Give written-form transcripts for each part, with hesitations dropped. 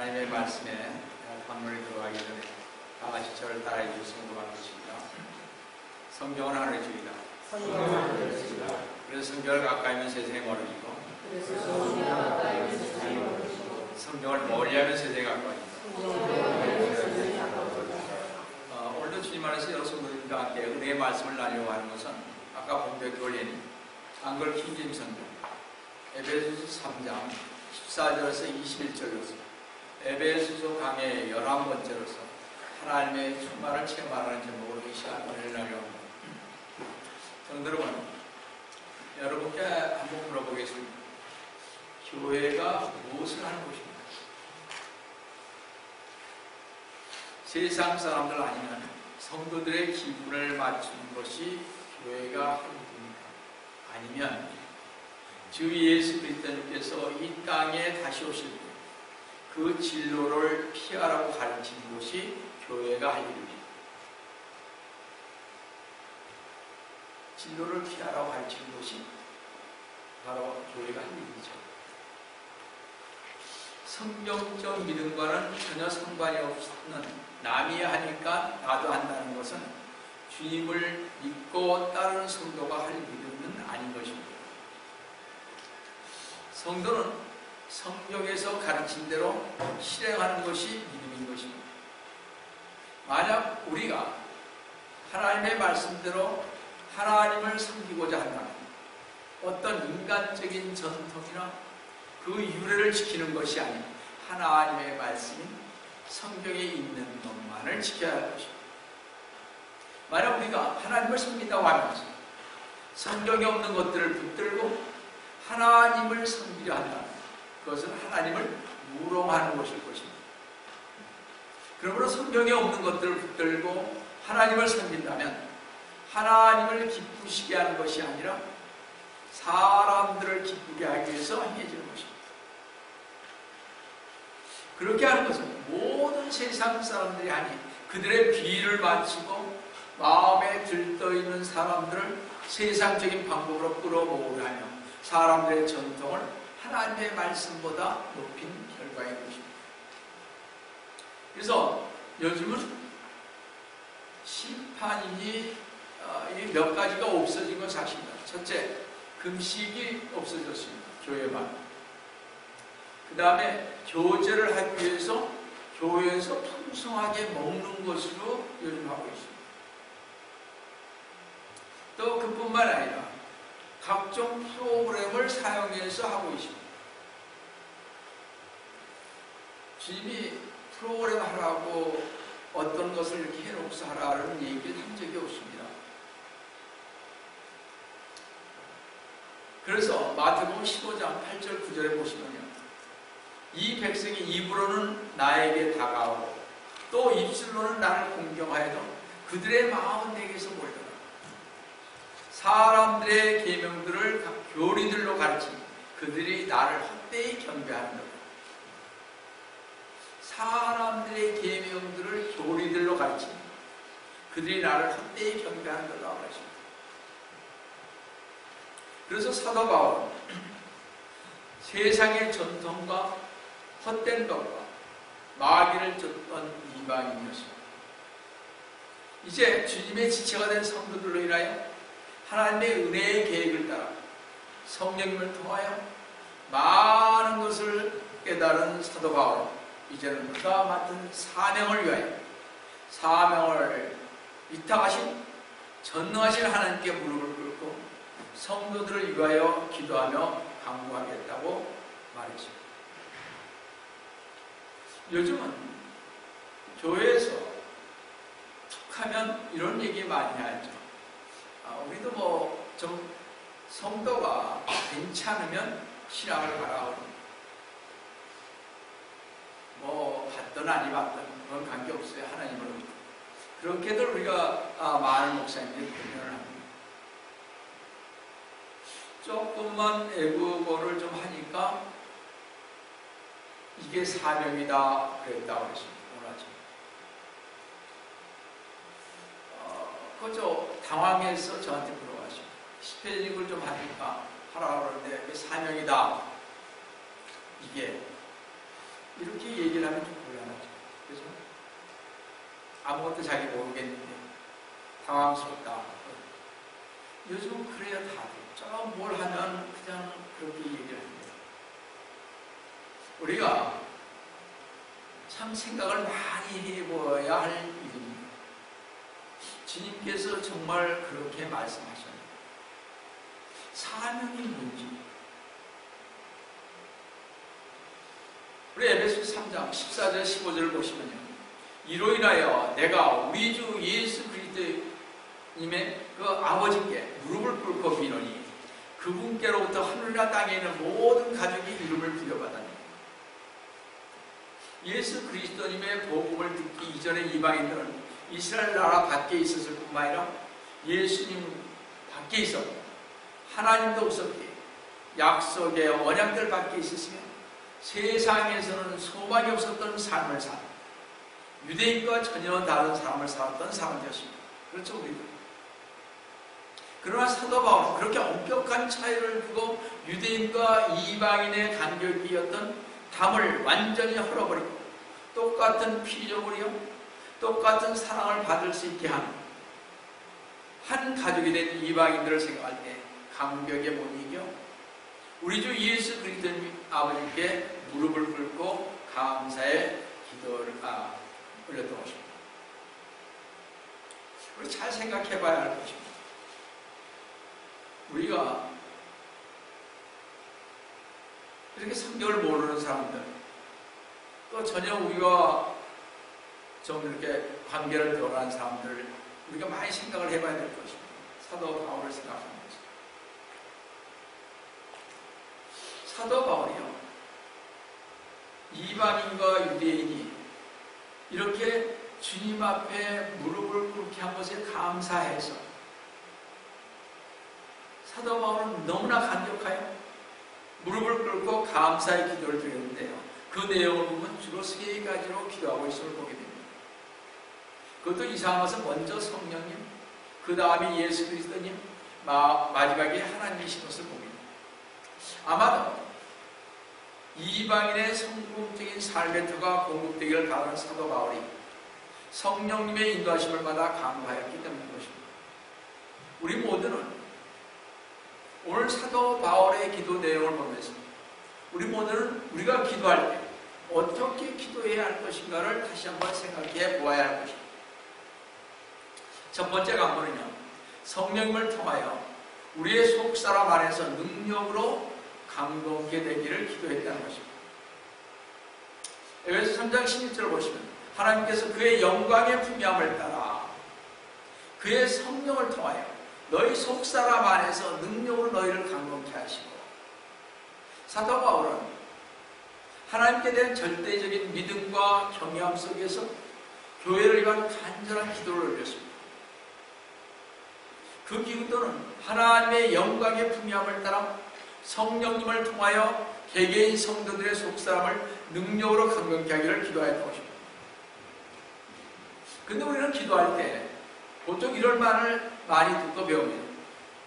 하나님의 말씀에 본문에 들어가기 전에 다 같이 저를 따라해 주시면 고맙습니다. 성경은 하늘의 주이다. 그래서 성경을 가까이 하면 세상에 멀어지고 성경을 멀리하면 세상에 가까워진다. 오늘도 주님 안에서 여러 성도들과 함께 은혜의 말씀을 나누려고 하는 것은 아까 공백 올린 한글 킹제임스 성경 에베소서 3장 14절에서 21절로서 에베소서 강의 11번째로서 하나님의 충만을 체험하라는 제목으로 이 시간을 나누려고 합니다. 성도 여러분, 여러분께 한번 물어보겠습니다. 교회가 무엇을 하는 곳입니까? 세상 사람들 아니면 성도들의 기분을 맞추는 것이 교회가 하는 일입니까? 아니면 주 예수 그리스도께서 이 땅에 다시 오실 때 그 진로를 피하라고 가르치는 것이 교회가 할 일입니다. 진로를 피하라고 가르치는 것이 바로 교회가 할 일이죠. 성경적 믿음과는 전혀 상관이 없는 남이 하니까 나도 한다는 것은 주님을 믿고 따르는 성도가 할 믿음은 아닌 것입니다. 성도는 성경에서 가르친 대로 실행하는 것이 믿음인 것입니다. 만약 우리가 하나님의 말씀대로 하나님을 섬기고자 한다면 어떤 인간적인 전통이나 그 유래를 지키는 것이 아닌 하나님의 말씀인 성경에 있는 것만을 지켜야 할 것입니다. 만약 우리가 하나님을 섬긴다고 하면서 성경에 없는 것들을 붙들고 하나님을 섬기려 한다면 그것은 하나님을 무롱하는 것일 것입니다. 그러므로 성경에 없는 것들을 붙들고 하나님을 섬긴다면 하나님을 기쁘시게 하는 것이 아니라 사람들을 기쁘게 하기 위해서 행해지는 것입니다. 그렇게 하는 것은 모든 세상 사람들이 아닌 그들의 비를 맞추고 마음에 들떠있는 사람들을 세상적인 방법으로 끌어모으려 하며 사람들의 전통을 하나님의 말씀보다 높인 결과인 것입니다. 그래서 요즘은 심판이 몇 가지가 없어진 건 사실입니다. 첫째, 금식이 없어졌습니다. 교회만. 그 다음에 교제를 하기 위해서 교회에서 풍성하게 먹는 것으로 요즘 하고 있습니다. 또 그뿐만 아니라 각종 프로그램을 사용해서 하고 있습니다. 주님이 프로그램 하라고 어떤 것을 이렇게 해놓고서 하라는 얘기를 한 적이 없습니다. 그래서 마태복음 15장 8절 9절에 보시면요, 이 백성이 입으로는 나에게 다가오고 또 입술로는 나를 공경하여도 그들의 마음은 내게서 멀더라. 사람들의 계명들을 교리들로 가르치니 그들이 나를 헛되이 경배하는다. 사람들의 계명들을 교리들로 가르치니 그들이 나를 헛되이 경배하는다고 하십니다. 그래서 사도 바울은 세상의 전통과 헛된 것과 마귀를 쫓던 이방인이었습니다. 이제 주님의 지체가 된 성도들로 인하여 하나님의 은혜의 계획을 따라 성령님을 통하여 많은 것을 깨달은 사도 바울은 이제는 그가 맡은 사명을 위하여 사명을 위탁하신 전능하신 하나님께 무릎을 꿇고 성도들을 위하여 기도하며 강구하겠다고 말했습니다. 요즘은 교회에서 툭하면 이런 얘기 많이 하죠. 우리도 뭐 좀 성도가 괜찮으면 신앙을 가라. 뭐 받든 아니 받든 그건 관계없어요. 하나님으로. 그렇게들 우리가 많은 목사님들이 표현을 합니다. 조금만 애국어를 좀 하니까 이게 사명이다 그랬다고 했습니다. 오늘 아침. 그저 당황해서 저한테 물어봤습니다. 스페인어를 좀 하니까 하라고 그러는데 그게 사명이다. 이게 이렇게 얘기를 하면 좀 곤란하죠. 그죠? 아무것도 자기 모르겠는데 당황스럽다. 요즘은 그래야 다들 뭘 하면 그냥 그렇게 얘기를 합니다. 우리가 참 생각을 많이 해보아야 할 일입니다. 주님께서 정말 그렇게 말씀하셨습니다. 사명이 뭔지. 우리 에베소서 3장 14절 15절을 보시면요, 이로 인하여 내가 우리 주 예수 그리스도님의 그 아버지께 무릎을 꿇고 비노니 그분께로부터 하늘과 땅에 있는 모든 가족이 이름을 부여받았니. 예수 그리스도님의 복음을 듣기 이전에 이방인들은 이스라엘 나라 밖에 있었을 뿐만 아니라 예수님 밖에 있었고 하나님도 없었기에 약속의 언약들 밖에 있었으며 세상에서는 소망이 없었던 삶을 산 유대인과 전혀 다른 삶을 살았던 사람이었습니다. 그렇죠, 우리도. 그러나 사도 바울은 그렇게 엄격한 차이를 두고 유대인과 이방인의 간격이었던 담을 완전히 헐어버리고 똑같은 피조물이요 똑같은 사랑을 받을 수 있게 한 가족이 된 이방인들을 생각할 때 간격에 못 이겨 우리 주 예수 그리스도님 아버지께 무릎을 꿇고 감사의 기도를 올렸던 것입니다. 우리 잘 생각해 봐야 할 것입니다. 우리가 이렇게 성경을 모르는 사람들, 또 전혀 우리가 좀 이렇게 관계를 변화한 사람들, 우리가 많이 생각을 해봐야 될 것입니다. 사도 바울을 생각하는 것입니다. 사도 바울이요, 이방인과 유대인이 이렇게 주님 앞에 무릎을 꿇게 한 것에 감사해서 사도 바울은 너무나 감격하여 무릎을 꿇고 감사의 기도를 드렸는데요, 그 내용을 보면 주로 세 가지로 기도하고 있음을 보게 됩니다. 그것도 이상한 것은 먼저 성령님, 그 다음에 예수 그리스도님, 마지막에 하나님이신 것을 보게 됩니다. 아마도 이방인의 성공적인 삶의 터가 공급되기를 바라는 사도 바울이 성령님의 인도하심을 받아 강구하였기 때문인 것입니다. 우리 모두는 오늘 사도 바울의 기도 내용을 보면서 우리 모두는 우리가 기도할 때 어떻게 기도해야 할 것인가를 다시 한번 생각해 보아야 할 것입니다. 첫 번째 강구는요, 성령님을 통하여 우리의 속사람 안에서 능력으로 감동하게 되기를 기도했다는 것입니다. 에베소 3장 16절을 보시면 하나님께서 그의 영광의 풍요함을 따라 그의 성령을 통하여 너희 속사람 안에서 능력으로 너희를 감동케 하시고, 사도 바울은 하나님께 대한 절대적인 믿음과 경외함 속에서 교회를 위한 간절한 기도를 올렸습니다. 그 기도는 하나님의 영광의 풍요함을 따라 성령님을 통하여 개개인 성도들의 속사람을 능력으로 감동케 하기를 기도하였던 것입니다. 근데 우리는 기도할 때 보통 이런 말을 많이 듣고 배웁니다.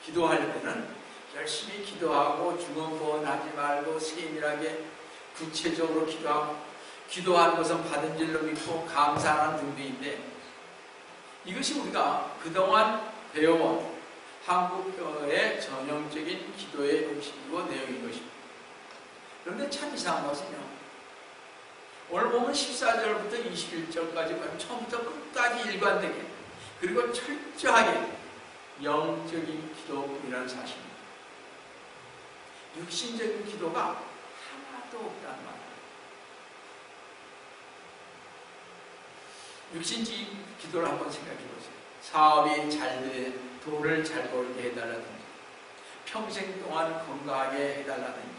기도할 때는 열심히 기도하고 중언부언하지 말고 세밀하게 구체적으로 기도하고, 기도하는 것은 받은 줄로 믿고 감사하는 등등인데, 이것이 우리가 그동안 배워온 한국교회의 전형적인 기도의 형식이고 내용인 것입니다. 그런데 참 이상한 것은요, 오늘 보면 14절부터 21절까지 처음부터 끝까지 일관되게 그리고 철저하게 영적인 기도뿐이라는 사실입니다. 육신적인 기도가 하나도 없다는 말입니다. 육신적인 기도를 한번 생각해 보세요. 사업이 잘 돼, 돈을 잘 벌게 해달라든지, 평생 동안 건강하게 해달라든지,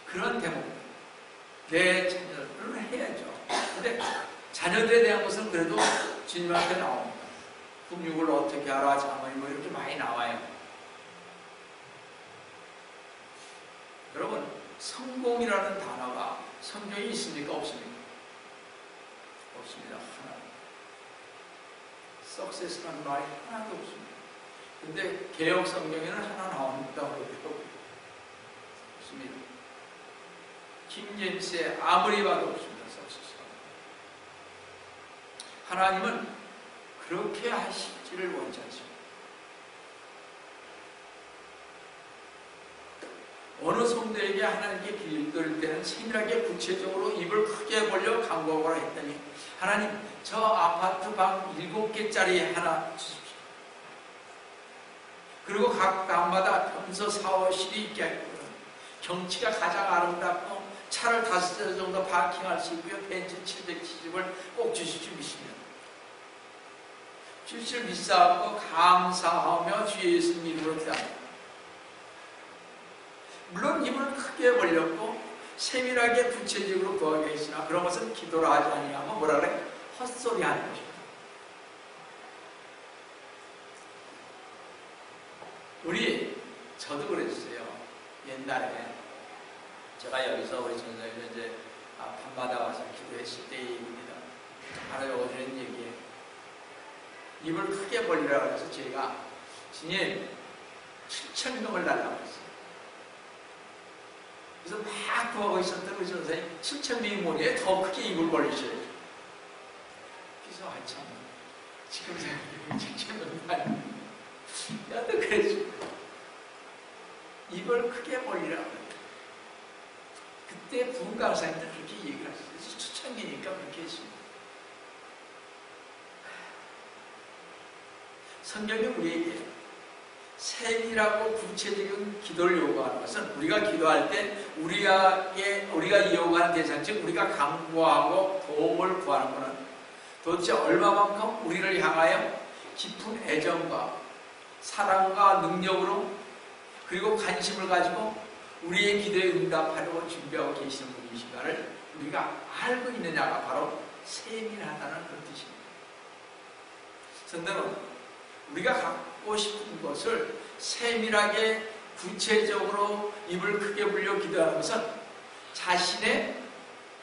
그런 대목, 내 자녀들은 해야죠. 근데 자녀들에 대한 것은 그래도 주님한테 나옵니다. 훈육을 어떻게 하라, 자모니 뭐 이렇게 많이 나와요. 여러분, 성공이라는 단어가 성경에 있습니까? 없습니까? 없습니다. 하나. 석세스라는 말이 하나도 없습니다. 근데 개혁 성경에는 하나 나온다고 그러더라고요. 없습니다. 킹제임스에 아무리 봐도 없습니다. 하나님은 그렇게 하실지를 원치 않습니다. 어느 성도에게 하나님께 기도할 때는 세밀하게 구체적으로 입을 크게 벌려 간구하거라 했더니 하나님 저 아파트 방 7개짜리 하나 주십시오. 그리고 각 방마다 평소 샤워실이 있게 하고 경치가 가장 아름답고 차를 5대 정도 파킹할 수 있고요. 벤츠 770을 꼭 주십시오. 믿습니다. 주실 믿사하고 감사하며 주의 예수님 이름으로 기도합니다. 물론 입을 크게 벌렸고 세밀하게 구체적으로 구하게 했으나 그런 것은 기도를 하지 아니하면 뭐라 그래? 헛소리 하는 것입니다. 저도 그랬어요. 옛날에 제가 여기서 우리 전사님 이제 밤마다 와서 기도했을 때 얘기입니다. 바로 어제는 얘기예요. 입을 크게 벌리라고 해서 제가 주님 7,000명을 달라고 했어요. 그래서 막 구하고 있었던 우리 전사님 7,000명이 뭐냐? 더 크게 입을 벌리셔야죠. 그래서 참 지금 생각해보면 7,000명이 아니에요. 나도 그랬지. 입을 크게 벌리라고 해요. 그때 부흥 강사님들 그렇게 얘기를 하셨어요. 그래서 초창기니까 그렇게 했습니다. 성경이 우리에게 세밀하고 구체적인 기도를 요구하는 것은 우리가 기도할 때 우리가 요구하는 대상, 즉 우리가 간구하고 도움을 구하는 것은 도대체 얼마만큼 우리를 향하여 깊은 애정과 사랑과 능력으로 그리고 관심을 가지고 우리의 기도에 응답하려고 준비하고 계시는 분이신가를 우리가 알고 있느냐가 바로 세밀하다는 그런 뜻입니다. 성도는 우리가 갖고 싶은 것을 세밀하게 구체적으로 입을 크게 불려 기도하는 것은 자신의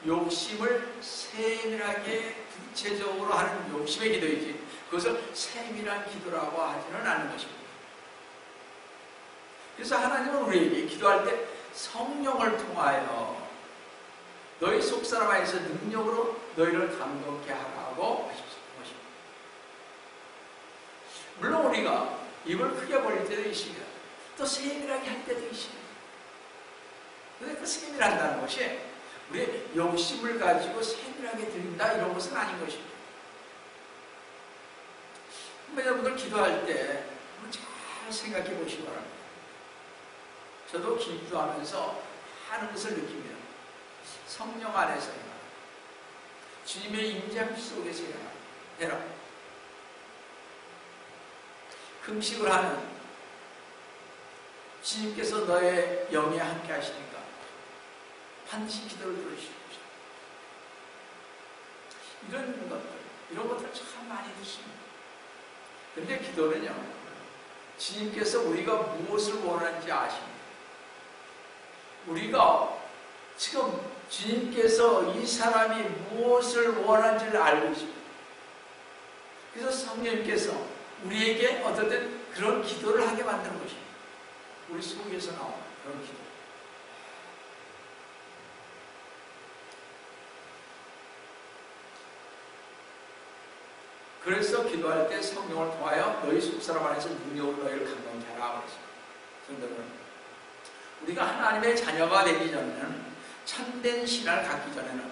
욕심을 세밀하게 구체적으로 하는 욕심의 기도이지 그것을 세밀한 기도라고 하지는 않는 것입니다. 그래서 하나님은 우리에게 기도할 때 성령을 통하여 너희 속사람 안에서 능력으로 너희를 감동케 하라고 하셨습니다. 물론 우리가 입을 크게 벌릴 때도 있습니다. 또 세밀하게 할 때도 있습니다. 그런데 그 세밀한다는 것이 우리의 욕심을 가지고 세밀하게 드린다 이런 것은 아닌 것입니다. 여러분들 기도할 때 잘 생각해 보시기 바랍니다. 저도 기도하면서 하는 것을 느낍니다. 성령 안에서 주님의 임재 속에서 해라. 금식을 하는 주님께서 너의 영에 함께 하시니까 반드시 기도를 들으시고 이런 것들 참 많이 듣습니다. 근데 기도는요, 주님께서 우리가 무엇을 원하는지 아십니다. 우리가 지금 주님께서 이 사람이 무엇을 원하는지를 알고 있습니다. 그래서 성령님께서 우리에게 어떨 땐 그런 기도를 하게 만드는 것입니다. 우리 속에서 나오는 그런 기도. 그래서 기도할 때 성령을 통하여 너희 속사람 안에서 능력으로 너희를 감동케 하라 그랬습니다. 성도는 우리가 하나님의 자녀가 되기 전에는 참된 신앙을 갖기 전에는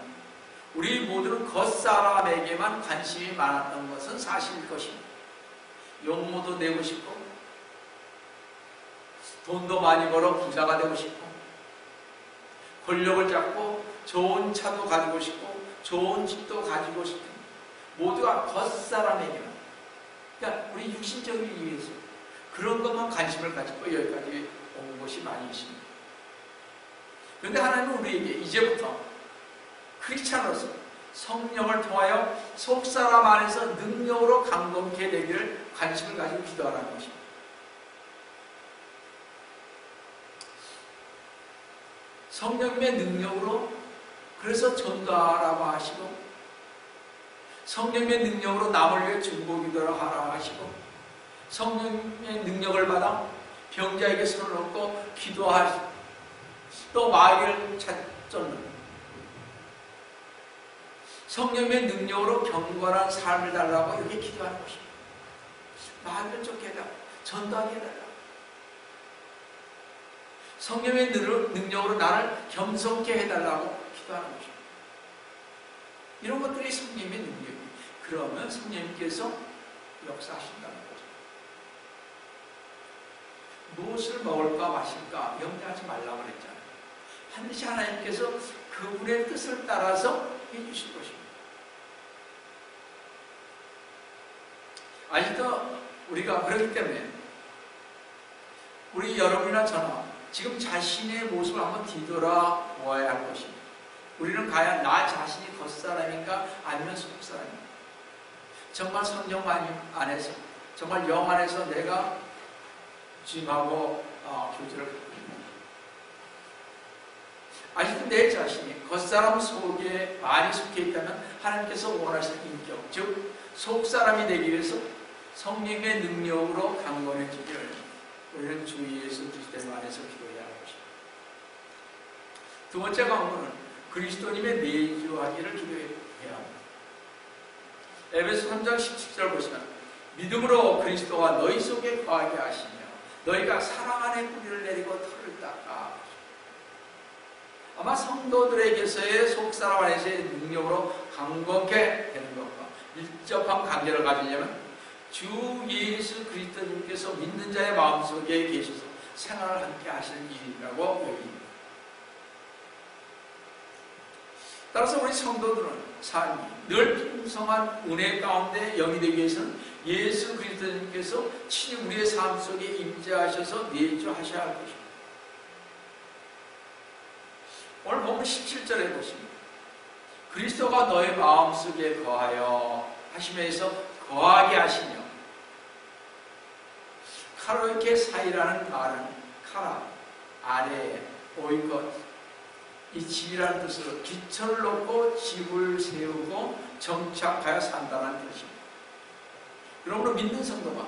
우리 모두는 겉사람에게만 관심이 많았던 것은 사실일 것입니다. 용모도 내고 싶고 돈도 많이 벌어 부자가 되고 싶고 권력을 잡고 좋은 차도 가지고 싶고 좋은 집도 가지고 싶고 모두가 겉사람에게만 그러니까 우리 육신적인 위해서 그런 것만 관심을 가지고 여기까지 온 것이 많이 있습니다. 그런데 하나님은 우리에게 이제부터 크리스찬으로서 성령을 통하여 속사람 안에서 능력으로 감동케 되기를 관심을 가지고 기도하라는 것입니다. 성령님의 능력으로 그래서 전도하라고 하시고 성령님의 능력으로 남을 위해 중보기도를 하라고 하시고 성령님의 능력을 받아 병자에게 손을 얹고 기도하시고 또 마귀를 쫓는 성령의 능력으로 경건한 삶을 달라고 이렇게 기도하는 것입니다. 마음을 좁게 해달라. 전도하게 해달라. 성령의 능력으로 나를 겸손케 해달라고 기도하는 것입니다. 이런 것들이 성령의 능력이에요. 그러면 성령님께서 역사하신다는 거죠. 무엇을 먹을까 마실까 염려하지 말라고 그랬잖아요. 반드시 하나님께서 그분의 뜻을 따라서 해주실 것입니다. 아직도 우리가 그렇기 때문에 우리 여러분이나 저나 지금 자신의 모습을 한번 뒤돌아 보아야 할 것입니다. 우리는 과연 나 자신이 겉사람인가 아니면 속사람인가? 정말 성령 안에서 정말 영 안에서 내가 주님하고 교제를 하고 있는 아직도 내 자신이 겉사람 속에 많이 속해 있다면 하나님께서 원하시는 인격, 즉 속사람이 되기 위해서 성령의 능력으로 강건해지기를 우리는 주 예수 그리스도 안에서 기도해야 할 것입니다. 두 번째 강구는 그리스도님의 내주하기를 기도해야 합니다. 에베소 3장 17절 보시면 믿음으로 그리스도가 너희 속에 거하게 하시며 너희가 사랑 안에 뿌리를 내리고 털을 닦아. 아마 성도들에게서의 속사람 안에서의 능력으로 강건케 되는 것과 밀접한 관계를 가지려면 주 예수 그리스도님께서 믿는 자의 마음속에 계셔서 생활을 함께 하시는 일이라고 여깁니다. 따라서 우리 성도들은 삶이 늘 풍성한 은혜 가운데 영이 되기 위해서는 예수 그리스도님께서 친히 우리의 삶 속에 임재하셔서 내주하셔야 할 것입니다. 오늘 본문 17절에 보시면 그리스도가 너의 마음속에 거하여 하시면서 거하게 하시며 카로이케 사이라는 말은 카라, 아래, 오이것 이 집이라는 뜻으로 기초를 놓고 집을 세우고 정착하여 산다는 뜻입니다. 그러므로 믿는 성도가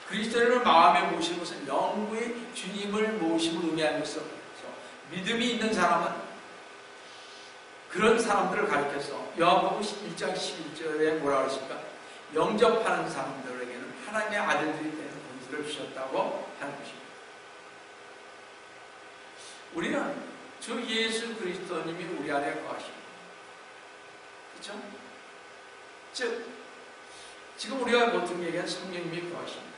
그리스도를 마음에 모시는 것은 영구히 주님을 모심을 의미하는 것으로 믿음이 있는 사람은 그런 사람들을 가리켜서 요한복음 1장 11절에 뭐라고 하십니까? 영접하는 사람들에게는 하나님의 아들들이 되는 권세를 주셨다고 하는 것입니다. 우리는 주 예수 그리스도님이 우리 안에 거하십니다. 그렇죠? 즉 지금 우리가 보통 얘기한 성령님이 거하십니다.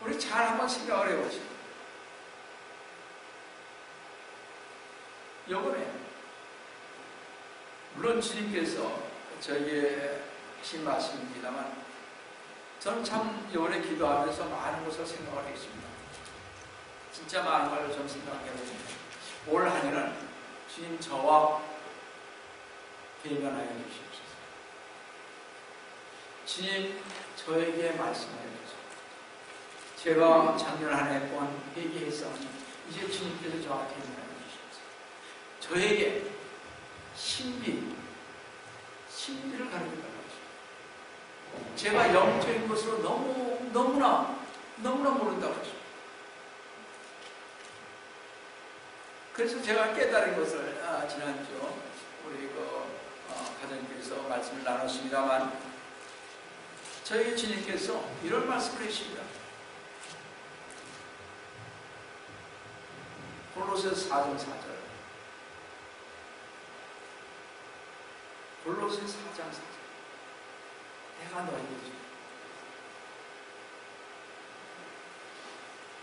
우리 잘 한번 생각을 해보시죠. 이번에 물론 주님께서 저에게 하신 말씀입니다만 저는 참 이번에 기도하면서 많은 것을 생각을 했습니다. 진짜 많은 걸 좀 생각해보십니다. 올 한 해는 주님 저와 대면하여 주시옵소서. 주님 저에게 말씀하여 주소서. 제가 작년 한 해 동안 회개했사오니 이제 주님께서 저와 대면하여 주시옵소서. 저에게 신비를 가르쳐달라고 하십니다. 제가 영적인 것으로 너무나 모른다고 하십니다. 그래서 제가 깨달은 것을 지난주 우리 가정께서 말씀을 나눴습니다만 저희 주님께서 이런 말씀을 해주십니다. 골로새서 4장 4절 골로새서 4장 4절 내가 너에게 주겠다.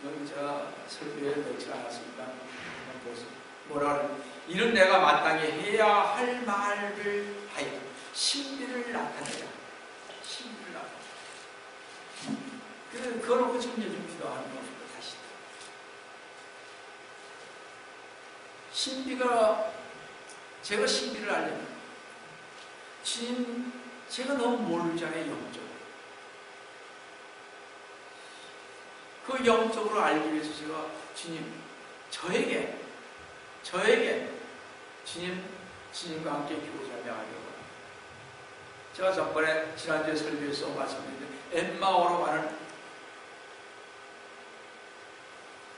여기 제가 설교에 넣지 않았습니다. 뭐라 그래? 이는 내가 마땅히 해야 할 말을 하여 신비를 나타내라. 신비를 나타내라. 그걸 보고 좀 요즘 기도하는 겁니다. 다시. 신비가 제가 신비를 알려면 주님 제가 너무 모르잖아요. 영적으로. 그 영적으로 알기 위해서 제가 주님 저에게 주님과 함께 교제하며 하려고 제가 전번에 지난주에 설교에서 말씀드렸는데 엠마오로 가는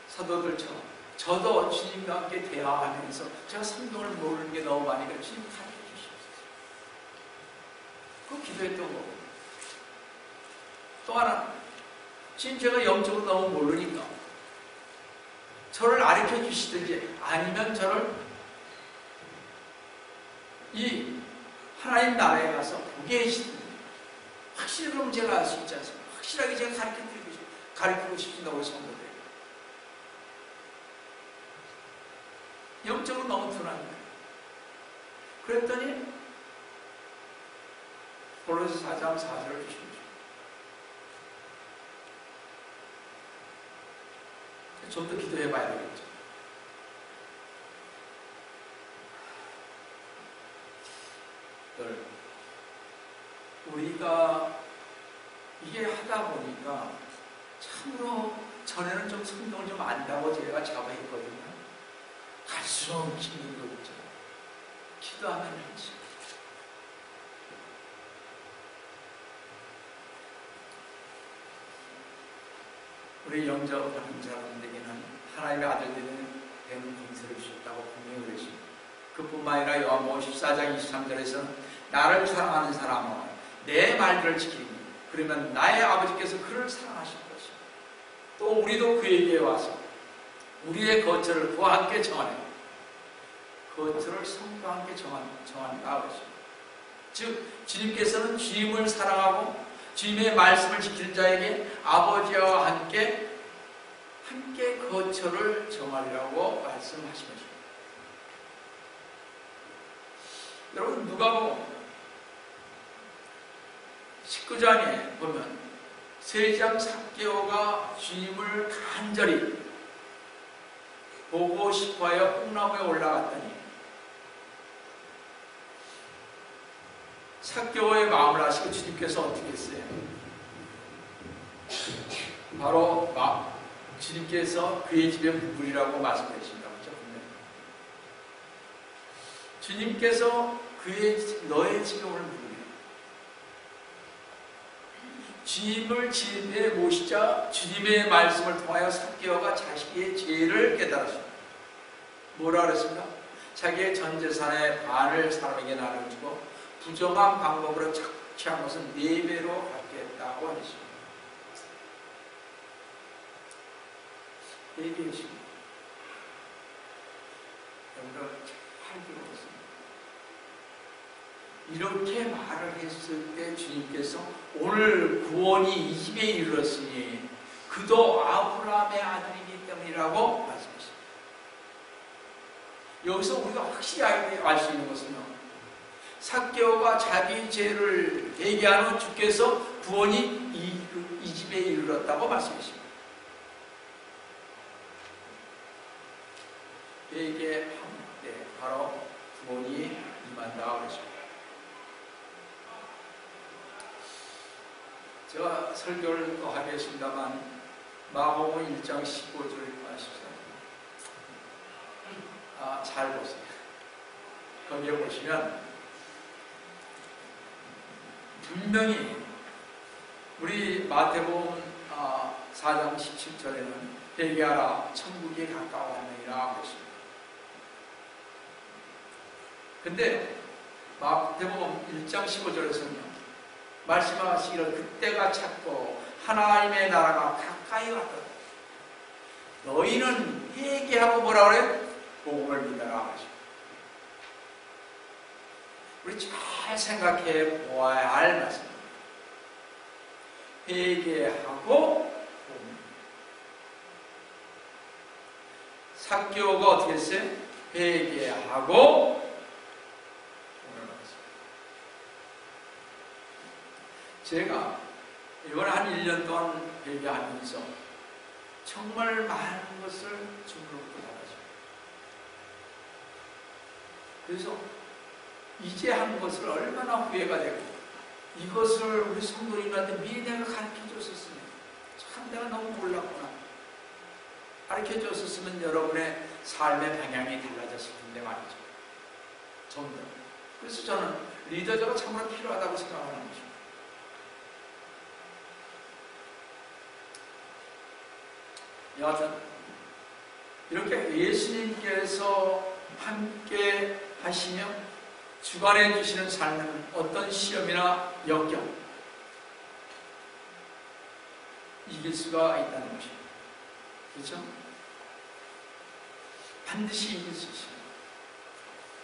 사도들처럼 저도 주님과 함께 대화하면서 제가 성경을 모르는 게 너무 많으니까 주님 가르쳐 주시옵소서. 그 기도했던 거고. 또 하나, 지금 제가 영적으로 너무 모르니까 저를 가르쳐 주시든지 아니면 저를 이 하나님 나라에 가서 보게 해주시든지 확실히 그럼 제가 알 수 있지 않습니까? 확실하게 제가 가르치고 싶습니다. 우리 성도들. 영적으로 너무 둔한 거예요. 그랬더니 고린도서 4장 4절을 주십니다. 좀 더 기도해 봐야 되겠죠. 우리가 이게 하다 보니까 참으로 전에는 좀 성경을 좀 안다고 제가 자부했거든요. 갈수록 힘든 거 있죠. 기도하면 할지. 우리 영접하는 사람들에게는 하나님의 아들들이 되는 권세를 주셨다고 분명히 그러십니다. 그뿐만 아니라 요한복음 14장 23절에서는 나를 사랑하는 사람은 내 말들을 지키니 그러면 나의 아버지께서 그를 사랑하실 것이다. 또 우리도 그에게 와서 우리의 거처를 그와 함께 정하네. 거처를 성과 함께 정한다 그러십니다. 즉 주님께서는 주님을 사랑하고 주님의 말씀을 지키는 자에게 아버지와 함께 거처를 정하리라고 말씀하신 것입니다. 여러분 누가복음 19장에 보면 세리장 삭개오가 주님을 간절히 보고 싶어하여 뽕나무에 올라갔더니 삭개오의 마음을 아시고 주님께서 어떻게 했어요? 바로 주님께서 그의 집에 묵으리라고 말씀하십니다. 그렇죠? 주님께서 너의 집에 오늘 묵으리라. 주님을 집에 모시자 주님의 말씀을 통하여 삭개오가 자기의 죄를 깨달았습니다. 뭐라 그랬습니까? 자기의 전 재산의 반을 사람에게 나눠주고 부정한 방법으로 착취한 것은 4배로 갚겠다고 하셨습니다. 얘기했습니다. 여러분들 잘 들어보세요. 이렇게 말을 했을 때 주님께서 오늘 구원이 이 집에 이르렀으니 그도 아브라함의 아들이기 때문이라고 말씀하십니다. 여기서 우리가 확실히 알 수 있는 것은요, 삭개오가 자기 죄를 회개한 후 주께서 구원이 이 집에 이르렀다고 말씀하십니다. 회개한 때 바로 구원이 임한다고 그러십니다. 제가 설교를 또 하겠습니다만 마가복음 1장 15절 말씀입니다. 잘 보세요. 거기에 보시면 분명히 우리 마태복음 4장 17절에는 회개하라 천국이 가까워하느니라 그랬습니다. 근데 마태복음 1장 15절에서는요 말씀하시기를 그때가 찼고 하나님의 나라가 가까이 왔다. 너희는 회개하고 뭐라 그래? 복음을 믿어라 하십니다. 우리 잘 생각해 보아야 할 말씀입니다. 회개하고 복음. 삭개오가 어떻게 했어요? 회개하고 복음을 받았습니다. 제가 이번에 한 1년 동안 회개하면서 정말 많은 것을 주님으로부터 받았습니다. 그래서 이제 한 것을 얼마나 후회가 되고 이것을 우리 성도님한테 미리 내가 가르쳐줬었으면 참 내가 너무 몰랐구나. 가르쳐줬었으면 여러분의 삶의 방향이 달라졌을 텐데 말이죠. 좀 더. 그래서 저는 리더자가 참으로 필요하다고 생각하는 것입니다. 여하튼 이렇게 예수님께서 함께 하시며 주관해 주시는 삶은 어떤 시험이나 역경 이길 수가 있다는 것입니다. 그렇죠? 반드시 이길 수 있습니다.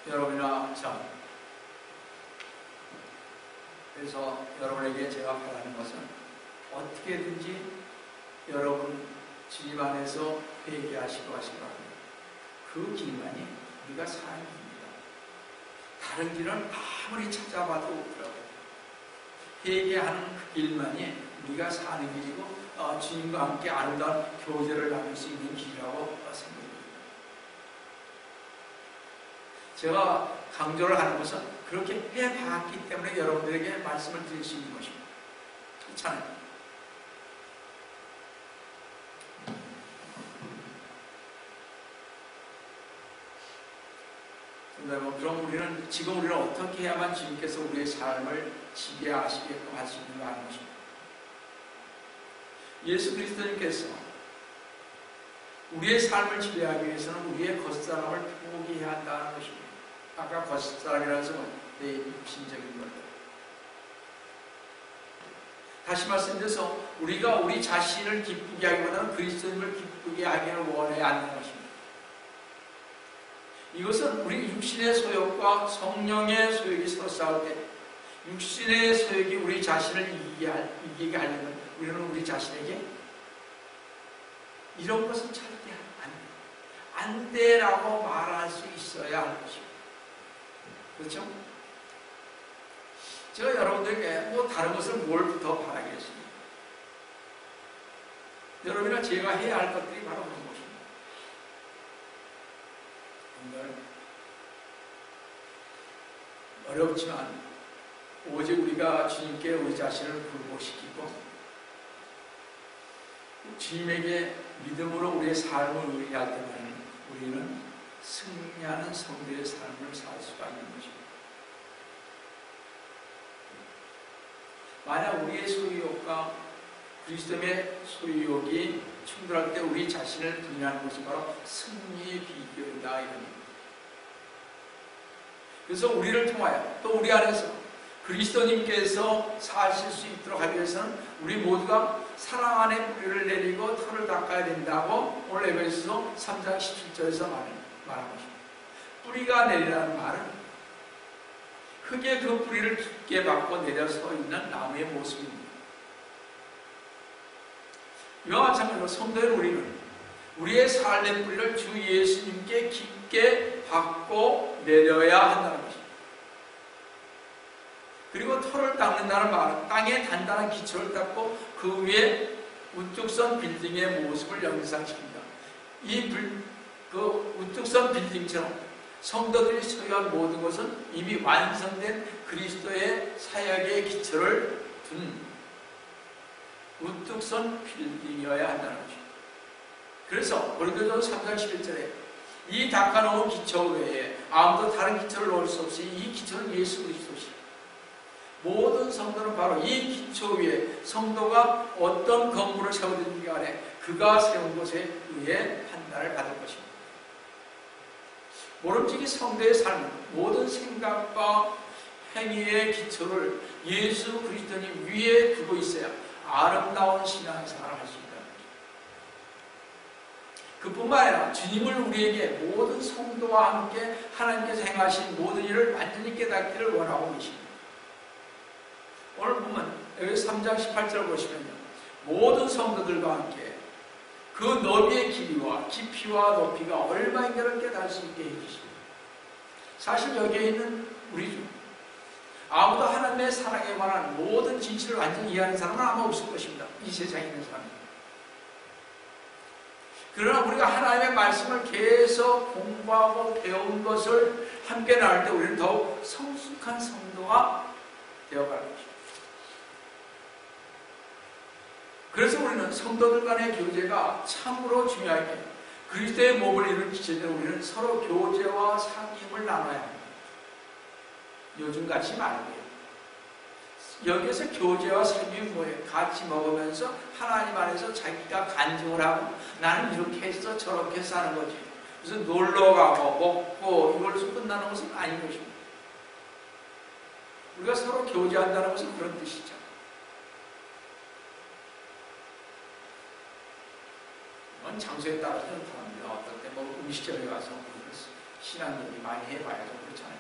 여러분이나 저. 그래서 여러분에게 제가 바라는 것은 어떻게든지 여러분 주님 안에서 회개하시고 하시기 바랍니다. 그 길만이 우리가 사는 길입니다. 다른 길은 아무리 찾아봐도 없더라고요. 회개하는 그 길만이 우리가 사는 길이고 주님과 함께 아름다운 교제를 나눌 수 있는 길이라고 생각합니다. 제가 강조를 하는 것은 그렇게 해봤기 때문에 여러분들에게 말씀을 드릴 수 있는 것입니다. 그렇잖아요. 그럼 지금 우리는 어떻게 해야만 주님께서 우리의 삶을 지배하시게끔 할 수 있는가 하는 것입니다. 예수 그리스도님께서 우리의 삶을 지배하기 위해서는 우리의 겉사람을 포기해야 한다는 것입니다. 아까 겉사람이라는 것은 내 육신적인 것. 다시 말씀드려서 우리가 우리 자신을 기쁘게 하기보다는 그리스도님을 기쁘게 하기를 원해야 한다는 것입니다. 이것은 우리 육신의 소욕과 성령의 소욕이 서로 싸울 때 육신의 소욕이 우리 자신을 이기게 하려면 우리는 우리 자신에게 이런 것은 절대 안 돼라고 말할 수 있어야 하는 것입니다. 그렇죠? 제가 여러분들에게 다른 것을 뭘 더 바라겠습니다. 여러분이나 제가 해야 할 것들이 바로 그런 것입니다. 정말 어렵지만 오직 우리가 주님께 우리 자신을 굴복시키고 주님에게 믿음으로 우리의 삶을 의뢰할 때만 우리는 승리하는 성도의 삶을 살 수가 있는 것입니다. 만약 우리의 소유욕과 그리스도의 소유욕이 충돌할 때 우리 자신을 부인하는 것이 바로 승리의 비결이다 이겁니다. 그래서 우리를 통하여 또 우리 안에서 그리스도님께서 사실 수 있도록 하기 위해서는 우리 모두가 사랑 안에 뿌리를 내리고 털을 닦아야 된다고 오늘 에베소서 3장 17절에서 말한 것입니다. 뿌리가 내리라는 말은 흙에 그 뿌리를 깊게 박고 내려서 있는 나무의 모습입니다. 이와 마찬가지로 성도인 우리는 우리의 삶의 뿌리를 주 예수님께 깊게 박고 내려야 한다는 것입니다. 그리고 털을 닦는다는 말은 땅에 단단한 기초를 닦고 그 위에 우뚝선 빌딩의 모습을 연상시킵니다. 그 우뚝선 빌딩처럼 성도들이 소유한 모든 것은 이미 완성된 그리스도의 사역의 기초를 둔 우뚝선 빌딩이어야 한다는 것입니다. 그래서 고린도전서 3장 11절에 이 닦아놓은 기초 외에 아무도 다른 기초를 놓을 수 없이 이 기초는 예수 그리스도시다. 모든 성도는 바로 이 기초 위에 성도가 어떤 건물을 세우든지 간에 그가 세운 것에 의해 판단을 받을 것입니다. 모름지기 성도의 삶은 모든 생각과 행위의 기초를 예수 그리스도님 위에 두고 있어야 아름다운 신앙생활을 할 수 있다. 그뿐만 아니라 주님을 우리에게 모든 성도와 함께 하나님께서 행하신 모든 일을 완전히 깨닫기를 원하고 계십니다. 오늘 보면 여기 3장 18절 보시면요, 모든 성도들과 함께 그 너비의 길이와 깊이와 높이가 얼마인가를 깨달을 수 있게 해주십니다. 사실 여기에 있는 우리 중 아무도 하나님의 사랑에 관한 모든 진실을 완전히 이해하는 사람은 아마 없을 것입니다. 이 세상에 있는 사람은. 그러나 우리가 하나님의 말씀을 계속 공부하고 배운 것을 함께 나눌 때 우리는 더욱 성숙한 성도가 되어가는 것입니다. 그래서 우리는 성도들 간의 교제가 참으로 중요하게 그리스도의 몸을 이루는 기체에 우리는 서로 교제와 상임을 나눠야 합니다. 요즘같이 말고요. 여기에서 교제와 삶이 뭐예요? 같이 먹으면서 하나님 안에서 자기가 간증을 하고 나는 이렇게 해서 저렇게 사는 거지. 무슨 놀러 가고 먹고 이걸로 끝나는 것은 아닌 것입니다. 우리가 서로 교제한다는 것은 그런 뜻이죠. 이건 장소에 따라서는 다릅니다. 어떨 때 뭐 음식점에 가서 신앙 얘기 많이 해봐야 좀 그렇잖아요.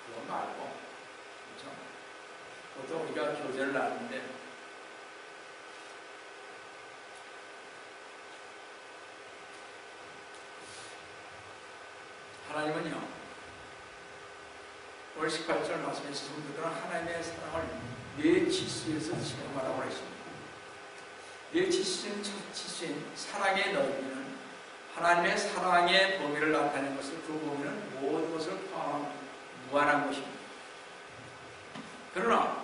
그건 말고. 그렇죠? 보통 우리가 교제를 나누는데 하나님은요, 오늘 18절 말씀에서 성도들은 하나님의 사랑을 네 치수에서 체험하라고 했습니다. 네 치수인 사랑의 넓이는 하나님의 사랑의 범위를 나타내는 것을, 그 범위는 모든 것을 포함한 무한한 것입니다. 그러나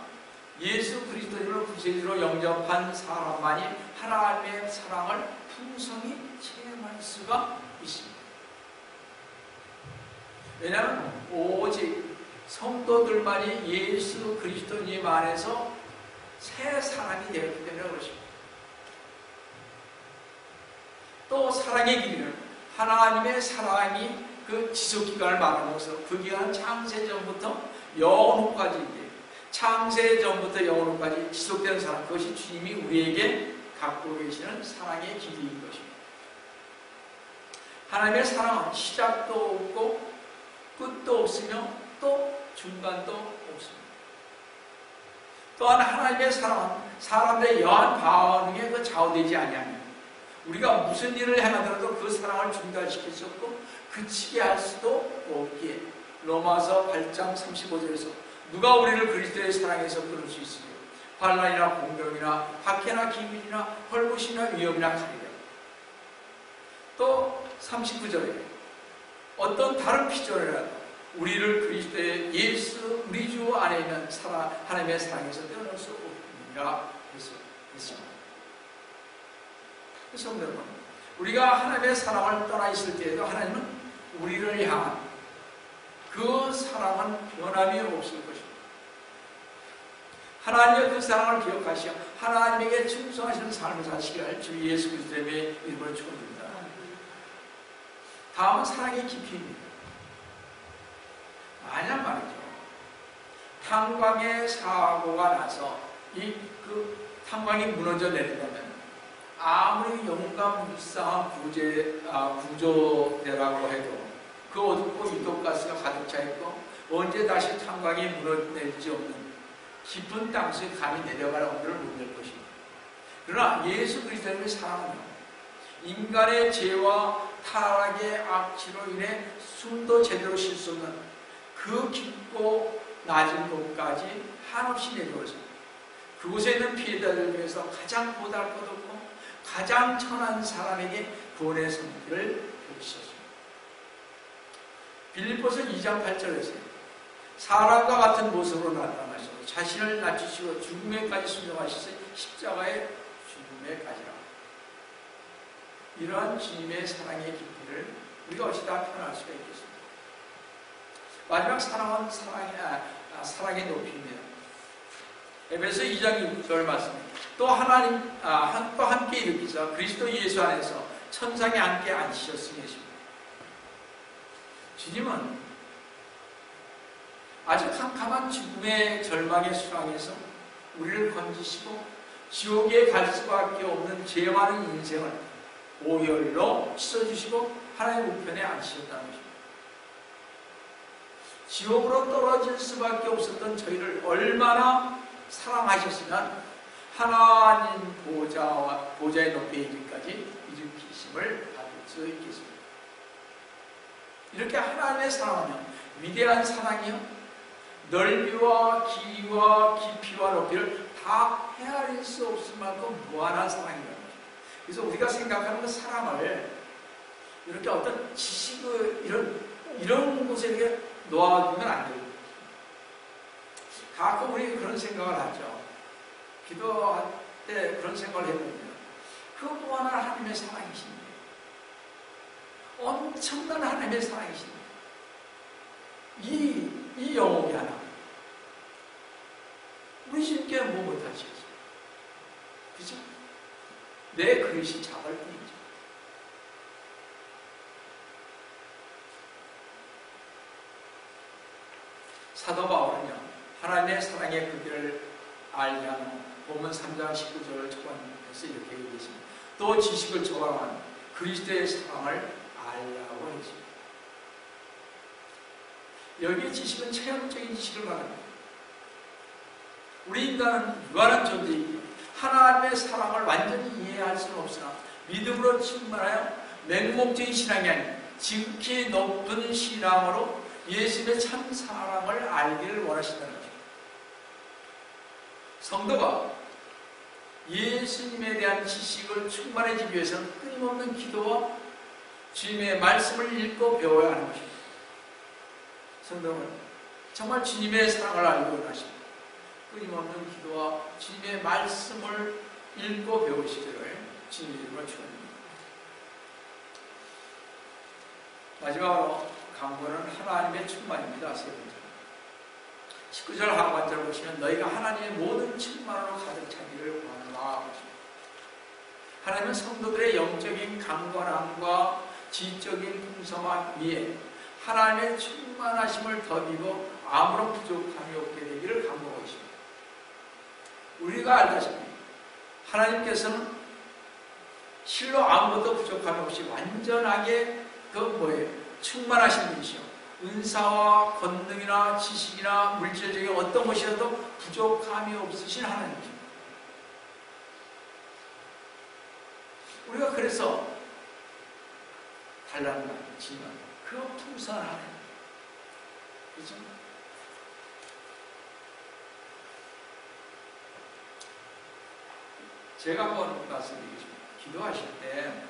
예수 그리스도를 구세주로 영접한 사람만이 하나님의 사랑을 풍성히 체험할 수가 있습니다. 왜냐하면 오직 성도들만이 예수 그리스도님 안에서 새 사람이 되었기 때문에 그렇습니다. 또 사랑의 길이는 하나님의 사랑이 그 지속기간을 말하는 것으로 그 기간은 창세전부터 영원까지, 창세전부터 영원까지 지속되는 사랑, 그것이 주님이 우리에게 갖고 계시는 사랑의 길이인 것입니다. 하나님의 사랑은 시작도 없고 끝도 없으며 또 중간도 없습니다. 또한 하나님의 사랑은 사람들의 여한 반응에 그 좌우되지 아니하며 우리가 무슨 일을 행하더라도 그 사랑을 중단시킬 수 없고 그치게 할 수도 없기에 로마서 8장 35절에서 누가 우리를 그리스도의 사랑에서 끊을 수 있으며 환난이나 공경이나 박해나 기근이나 헐벗이나 위험이나 칼이라. 또 39절에 어떤 다른 피조물이라도 우리를 그리스도의 예수 우리 주 안에 있는 하나님의 사랑에서 떼어낼 수 없느니라 했습니다. 성도 여러분, 우리가 하나님의 사랑을 떠나 있을 때에도 하나님은 우리를 향한 그 사랑은 변함이 없을 것입니다. 하나님의 그 사랑을 기억하시어 하나님에게 충성하시는 삶을 사시기를 주 예수 그리스도의 이름으로 축원드립니다. 다음은 사랑의 깊이입니다. 만약 말이죠, 탄광의 사고가 나서 그 탄광이 무너져 내린다면 아무리 용감 불쌍한 구조대라고 해도 그 어둡고 유독가스가 가득 차 있고 언제 다시 탄광이 무너질지 없는 깊은 땅속에 감히 내려갈 엄두를 못 낼 것입니다. 그러나 예수 그리스도의 사랑은요, 인간의 죄와 타락의 악취로 인해 숨도 제대로 쉴 수 없는 그 깊고 낮은 곳까지 한없이 내려오십니다. 그곳에 있는 피해자들을 위해서 가장 보잘것없고 가장 천한 사람에게 구원의 손길을 펼치셨습니다. 빌립보서 2장 8절에서 사람과 같은 모습으로 나타나셔서 자신을 낮추시고 죽음에까지 순종하셔서 십자가의 죽음에까지라. 이러한 주님의 사랑의 깊이를 우리가 어찌다 표현할 수가 있겠습니까? 마지막 사랑은 사랑의 높이입니다. 에베소 2장 6절 말씀입니다. 또 하나님 또 함께 일으키사 그리스도 예수 안에서 천상에 함께 앉히셨으니 했습니다. 주님은 아주 캄캄한 죽음의 절망의 수렁에서 우리를 건지시고 지옥에 갈 수밖에 없는 죄 많은 인생을 오열로 씻어주시고 하나님의 우편에 앉히셨다는 것입니다. 지옥으로 떨어질 수밖에 없었던 저희를 얼마나 사랑하셨으면 하나님 보좌의 높이에 이르기까지 일으키심을 받을 수 있겠습니다. 이렇게 하나님의 사랑은 위대한 사랑이요, 넓이와 길이와 깊이와 높이를 다 헤아릴 수 없을 만큼 무한한 사랑이라는 거죠. 그래서 우리가 생각하는 그 사랑을 이렇게 어떤 지식을 이런 곳에 이렇게 놓아두면 안 돼요. 가끔 우리 그런 생각을 하죠. 기도할 때 그런 생각을 해보면 그 무한한 하나님의 사랑이십니다. 엄청난 하나님의 사랑이십니다. 이 영혼이 하나, 우리 주님께 뭐 못하시겠어요? 그죠? 내 그릇이 작을 뿐이죠. 사도 바울은요, 하나님의 사랑의 크기를 알게 하는 본문 3장 19절을 초반에서 이렇게 얘기했습니다. 또 지식을 초월한 그리스도의 사랑을 알라고 했습니다. 여기에 지식은 체험적인 지식을 말합니다. 우리 인간은 유한한 존재이기 하나님의 사랑을 완전히 이해할 수는 없으나 믿음으로 충만하여 맹목적인 신앙이 아닌 지극히 높은 신앙으로 예수님의 참 사랑을 알기를 원하신다는 것입니다. 성도가 예수님에 대한 지식을 충만해지기 위해서는 끊임없는 기도와 주님의 말씀을 읽고 배워야 하는 것입니다. 성도는 정말 주님의 사랑을 알고 원하십니다. 끊임없는 기도와 주님의 말씀을 읽고 배우시기를 주님의 이름으로 축원합니다. 마지막으로 강구는 하나님의 충만입니다. 세 번째 19절 하반절을 보시면 너희가 하나님의 모든 충만으로 가득 차기를 원하노라. 하나님은 성도들의 영적인 강건함과 지적인 풍성함 위에 하나님의 충만하심을 더비고 아무런 부족함이 없게 되기를 간구하고 있습니다. 우리가 알다시피 하나님께서는 실로 아무것도 부족함이 없이 완전하게 충만하신 분이시오. 은사와 권능이나 지식이나 물질적인 어떤 것이라도 부족함이 없으신 하나님이십니다. 우리가 그래서 달라는 거 아니지만 그 풍성한 하나님, 그렇죠? 제가 한번 말씀드리겠습니다. 기도하실 때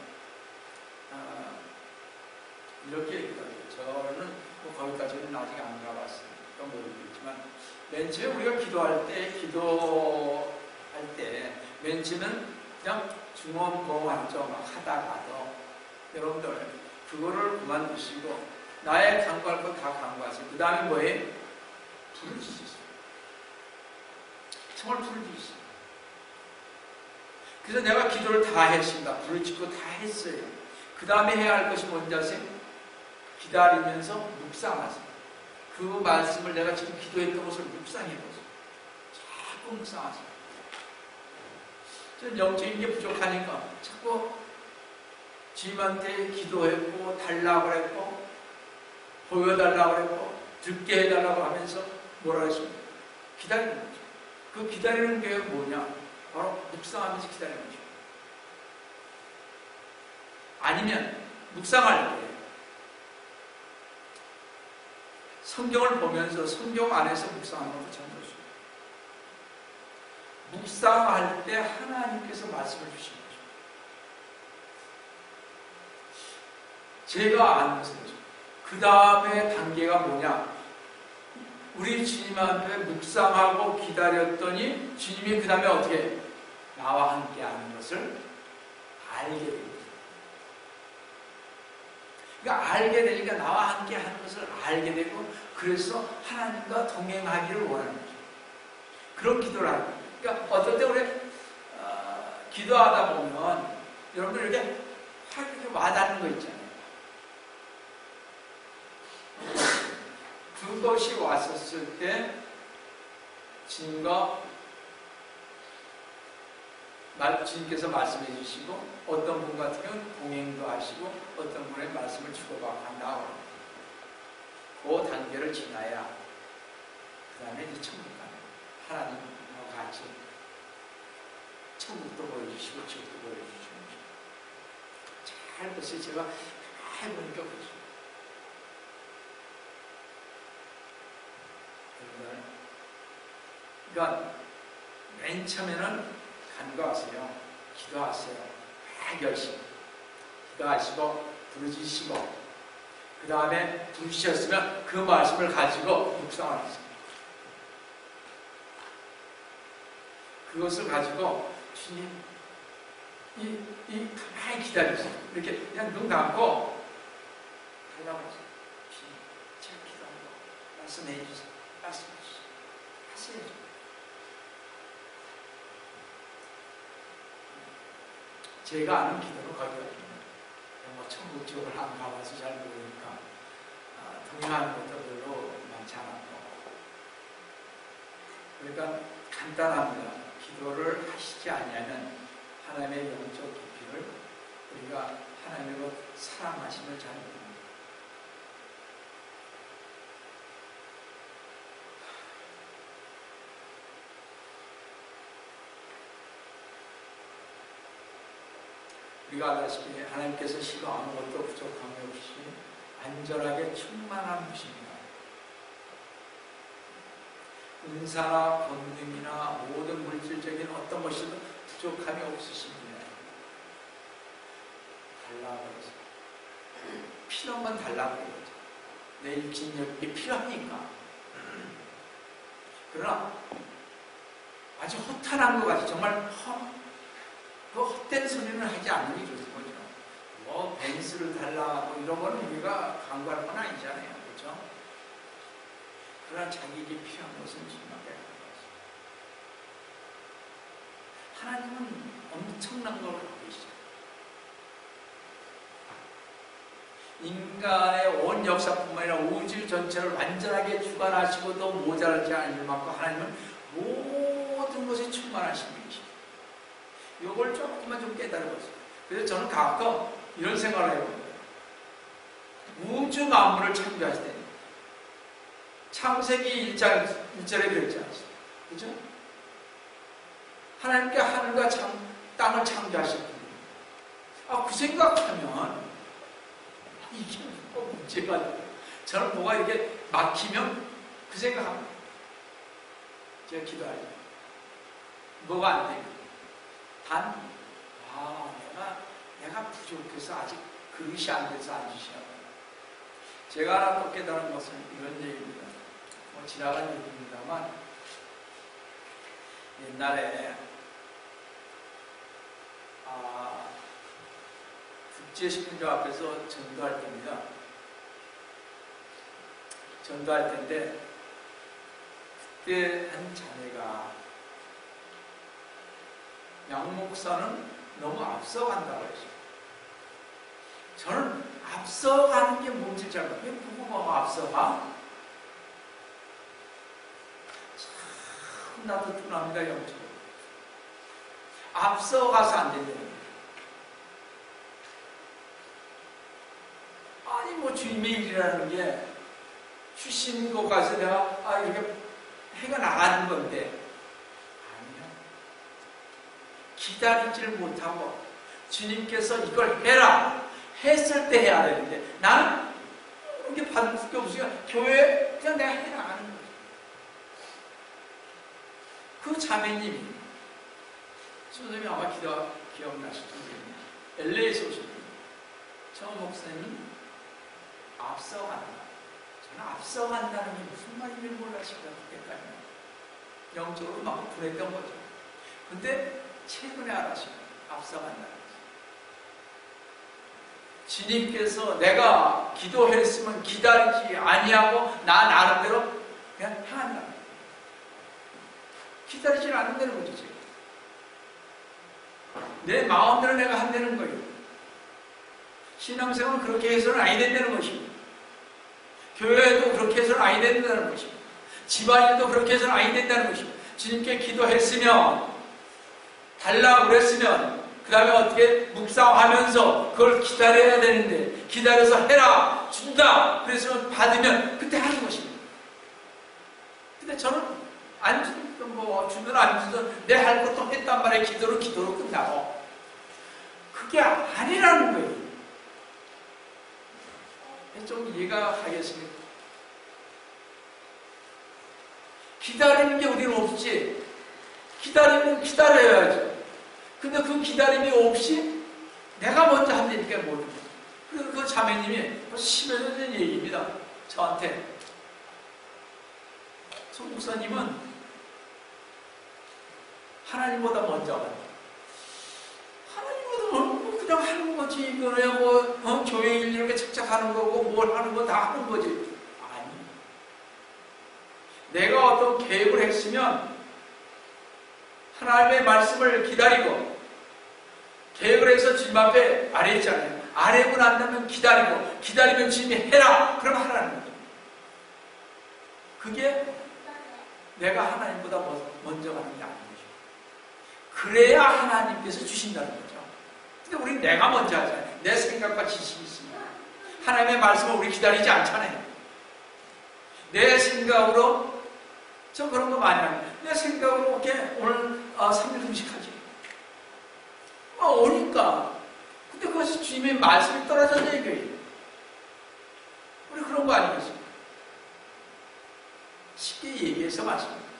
이렇게 얘기하죠. 저는 뭐 거기까지는 아직 안 가봤으니까 모르겠지만 맨 처음에 우리가 기도할 때 맨 처음에는 그냥 중원봉하죠. 막 하다가도 여러분들 그거를 그만두시고 나의 간구할 것 다 간구하세요. 그 다음에 뭐예요? 불을 지으세요. 정말 불을 지으세요. 그래서 내가 기도를 다 했습니다. 불을 지고 다 했어요. 그 다음에 해야 할 것이 뭔지 아세요? 기다리면서 묵상하세요. 그 말씀을 내가 지금 기도했던 것을 묵상해보세요. 자꾸 묵상하세요. 저는 영적인 게 부족하니까 자꾸 주님한테 기도했고 달라고 했고 보여달라고 했고 듣게 해달라고 하면서 뭐라 했습니까? 기다리는 거죠. 그 기다리는 게 뭐냐? 바로 묵상하면서 기다리는 거죠. 아니면 묵상할 때 성경을 보면서 성경 안에서 묵상하는 것도 참 좋습니다. 묵상할 때 하나님께서 말씀을 주신 거죠. 제가 아는 것은 그 다음에 단계가 뭐냐? 우리 주님 앞에 묵상하고 기다렸더니 주님이 그 다음에 어떻게 나와 함께 하는 것을 알게 됩니다. 그러니까 알게 되니까 나와 함께 하는 것을 알게 되고 그래서 하나님과 동행하기를 원하는 거죠. 그런 기도를 하는 거예요. 그러니까 어떨 때 우리 기도하다 보면 여러분들 이렇게 확 이렇게 와닿는 거 있잖아요. 그것이 왔었을 때 주님께서 말씀해 주시고 어떤 분 같은 경우는 동행도 하시고 어떤 분의 말씀을 주고받고 한다. 그 단계를 지나야 그 다음에 이제 천국 가는 하나님하고 같이 천국도 보여주시고 지옥도 보여주시고 잘 보세요. 제가 해보니까 그렇죠. 그러니까 맨 처음에는 간구하세요. 기도하세요. 막 열심히 기도하시고 부르짖으시고 그 다음에 부르짖으셨으면 그 말씀을 가지고 묵상을 하세요. 그것을 가지고 주님 가만히 기다리세요. 이렇게 그냥 눈 감고 하려고 하세요. 주님 제가 기도한 거 말씀해 주세요. 말씀해 주세요. 하세요. 제가 아는 기도는 거기거든요. 뭐 천국 지옥을 안 가봐서 잘 모르니까 동의하는 것도 별로 많지 않았고, 그러니까 간단합니다. 기도를 하시지 않으면 하나님의 영적 깊이를, 우리가 하나님의 사랑하심을 잘 모릅니다. 우리가 알다시피 하나님께서 실로 아무것도 부족함이 없이 안전하게 충만한 분이십니다. 은사나 권능이나 모든 물질적인 어떤 것이든 부족함이 없으십니다. 달라고 그러죠. 필요한 건 달라고 그러죠. 내 일진력이 필요하니까. 그러나 아주 허탄한 것 같이 정말 그 헛된 소리는 하지 않는 게 좋은 거죠. 뭐 벤스를 달라고 이런 거는 우리가 강구할 건 아니잖아요. 그렇죠? 그러나 자기에게 필요한 것은 정말 하나님은 엄청난 걸 갖고 계시죠. 인간의 온 역사뿐만 아니라 우주 전체를 완전하게 주관하시고도 모자라지 않을 만큼 하나님은 모든 것이 충만하신 분이십니다. 이걸 조금만 좀 깨달아보세요. 그래서 저는 가끔 이런 생각을 해봅니다. 우주 만물을 창조하실 때 창세기 1장 1절에 그랬지 않습니까? 그죠? 하나님께 하늘과 땅을 창조하셨거든요. 그 생각하면 이게 뭐 문제가 돼요. 저는 뭐가 이렇게 막히면 그 생각합니다. 제가 기도하죠. 뭐가 안 돼요. 내가 부족해서 아직 그릇이 안 돼서 안 주시나. 제가 하나 또 깨달은 것은 이런 얘기입니다. 뭐 지나간 얘기입니다만, 옛날에 국제식품조 앞에서 전도할 때입니다. 전도할 때인데, 그때 한 자매가 양 목사는 너무 앞서간다고 했어요. 저는 앞서가는 게 뭔지 잘 모르겠어요. 왜 부부가 앞서가? 참 나도 둔합니다, 영적으로. 앞서가서 안 된다는 거예요. 아니 뭐 주님의 일이라는 게 주신 것 가서 내가 이렇게 해가 나가는 건데, 기다리지를 못하고 주님께서 이걸 해라 했을 때 해야 되는데, 나는 이게 받을 게 없으니까 교회에 그냥 내가 해나가는 거죠. 그 자매님이, 선생님이 아마 기억나실 텐데 LA에서 오신 분이에요. 저 목사님은 앞서간다. 저는 앞서간다는 게 무슨 말인지 몰랐습니다. 그때까지 영적으로 막 불했던 거죠. 근데 최근에 알았어요. 앞서간다는 거죠. 주님께서 내가 기도했으면 기다리지 아니하고 나 나름대로 그냥 행한다. 기다리지 않는다는 거죠. 지금. 내 마음대로 내가 한다는 거예요. 신앙생활은 그렇게 해서는 아니 된다는 것입니다. 교회도 그렇게 해서는 아니 된다는 것입니다. 집안일도 그렇게 해서는 아니 된다는 것입니다. 주님께 기도했으면, 달라고 그랬으면 그 다음에 어떻게 묵상하면서 그걸 기다려야 되는데, 기다려서 해라, 준다 그랬으면 받으면 그때 하는 것입니다. 근데 저는 안 주든 뭐 주든 안 주든 내 할 것도 했단 말이에요. 기도로 끝나고. 그게 아니라는 거예요. 좀 이해가 하겠습니까? 기다리는 게 우리는 없지. 기다리면 기다려야죠. 근데 그 기다림이 없이 내가 먼저 한다니까 모르는 거예요. 그래서 그 자매님이 10여 년 전 얘기입니다. 저한테. 송 목사님은 하나님보다 먼저 간다. 하나님보다 그냥 하는 거지. 그냥 뭐 교회 일 이렇게 착착하는 거고 뭘 하는 거 다 하는 거지. 아니. 내가 어떤 계획을 했으면 하나님의 말씀을 기다리고 계획을 해서 주님 앞에 아뢰잖아요. 아뢰고 난 다음에 기다리면 주님이 해라. 그럼 하라는 거예요. 그게 내가 하나님보다 먼저 가는 게 아닌 거죠. 그래야 하나님께서 주신다는 거죠. 근데 우리 내가 먼저 하잖아요. 내 생각과 지식이 있습니다. 하나님의 말씀을 우리 기다리지 않잖아요. 내 생각으로 저 그런 거 많이 합니다. 내 생각으로 이렇게 오늘 3일 금식하지. 오니까. 근데 그것이 주님의 말씀이 떨어졌냐 이거예요. 우리 그런 거 아니겠습니까? 쉽게 얘기해서 말씀입니다.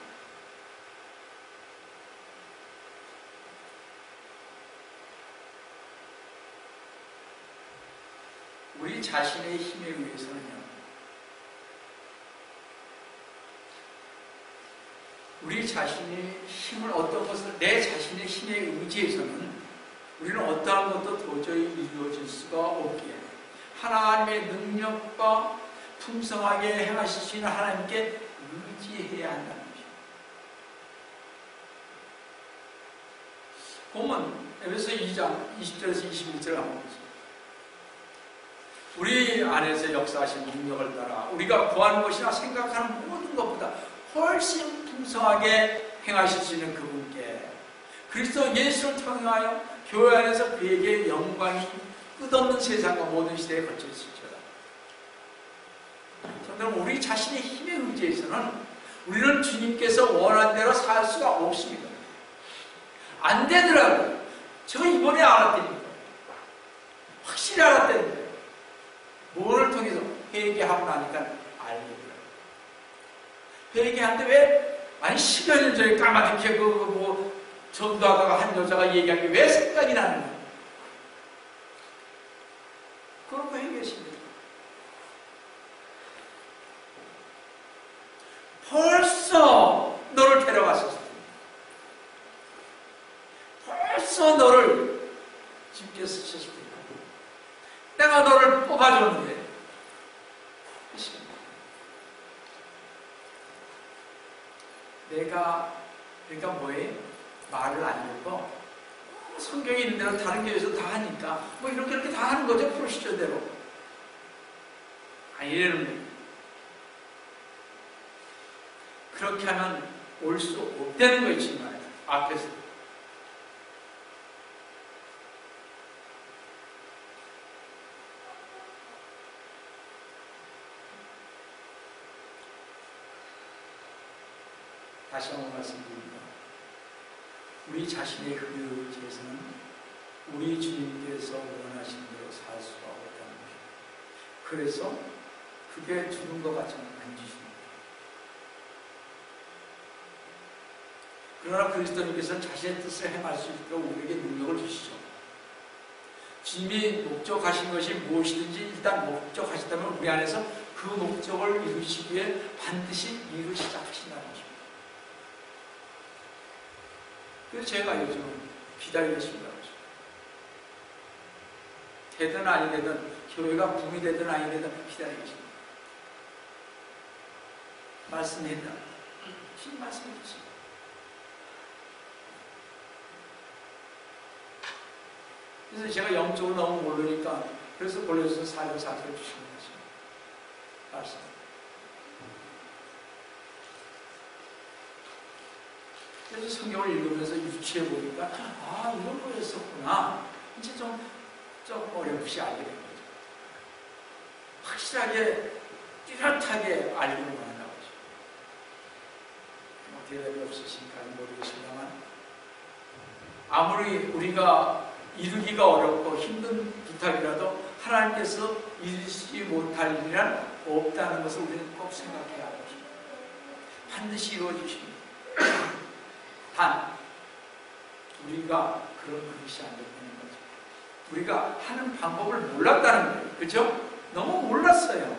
우리 자신의 힘에 의해서는요, 우리 자신의 힘을 어떤 것을 내 자신의 힘에 의지해서는 우리는 어떠한 것도 도저히 이루어질 수가 없기에 하나님의 능력과 풍성하게 행하실 수 있는 하나님께 의지해야 한다는 것입니다. 보면 에베소 2장 20절에서 21절을 한번 보겠습니다. 우리 안에서 역사하신 능력을 따라 우리가 구하는 것이나 생각하는 모든 것보다 훨씬 풍성하게 행하실 수 있는 그분께 그리스도 예수를 통하여 교회 안에서 그에게 영광이 끝없는 세상과 모든 시대에 걸쳐 있을지어다. 저는 우리 자신의 힘에 의지해서는 우리는 주님께서 원하는 대로 살 수가 없습니다. 안 되더라고요. 저 이번에 알았다니까. 확실히 알았다니까. 뭐를 통해서 회개하고 나니까 알게 돼요. 회개하는데 왜? 아니 10여 년 전에 까맣게 전도하다가 한 여자가 얘기한 게 왜 생각이 나는 거예요? 그러고 회개하십니다. 벌써 너를 데려갔었어. 벌써 너를 주님께 쓰셨을 때 내가 너를 뽑아줬는데 내가 그러니까 뭐예요? 말을 안 읽고 성경에 있는 대로 다른 교회에서 다 하니까 뭐 이렇게 다 하는 거죠. 프로시저대로. 이래는 거예요. 그렇게 하면 올 수 없다는 거예요. 지금 앞에서. 다시 한번 말씀드립니다. 우리 자신의 힘에 의지해서는 우리 주님께서 원하신 대로 살 수가 없다는 것입니다. 그래서 그게 주는 것 같지는 안 주십니다. 그러나 그리스도님께서는 자신의 뜻을 행할 수 있도록 우리에게 능력을 주시죠. 주님이 목적하신 것이 무엇이든지 일단 목적하셨다면 우리 안에서 그 목적을 이루시기 위해 반드시 일을 시작하신다는 것입니다. 그래서 제가 요즘 기다리고 있습니다. 되든 아니 되든 교회가 붐이 되든 아니 되든 기다리고 있습니다. 말씀했다. 지금 말씀해 주십니다. 그래서 제가 영적으로 너무 모르니까 그래서 골로새서 4장 4절을 주시는 것입니다. 말씀. 그래서 성경을 읽으면서 유추해 보니까 이런 거였었구나. 이제 좀 어렴풋이 알게 된 거죠. 확실하게 뚜렷하게 알기를 원한다고 하죠. 대답이 없으시니까 모르겠습니다만 아무리 우리가 이루기가 어렵고 힘든 부탁이라도 하나님께서 이루지 못할 일이란 없다는 것을 우리는 꼭 생각해야 합니다. 반드시 이루어지십니다. 단 우리가 그런 그릇이 안 되는 거죠. 우리가 하는 방법을 몰랐다는 거예요. 그죠? 너무 몰랐어요.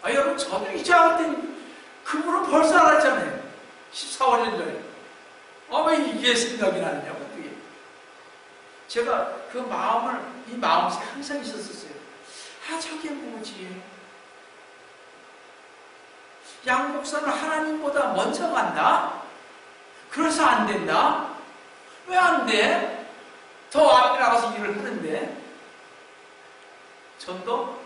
여러분 저도 이제 알았더니 그분은 벌써 알았잖아요. 14년 전에. 왜 이게 생각이 나느냐고 어떻게. 제가 그 마음을 이 마음속에 항상 있었어요. 저게 뭐지? 양 목사는 하나님보다 먼저 간다? 그래서 안 된다? 왜 안 돼? 더 앞에 나가서 일을 하는데 전도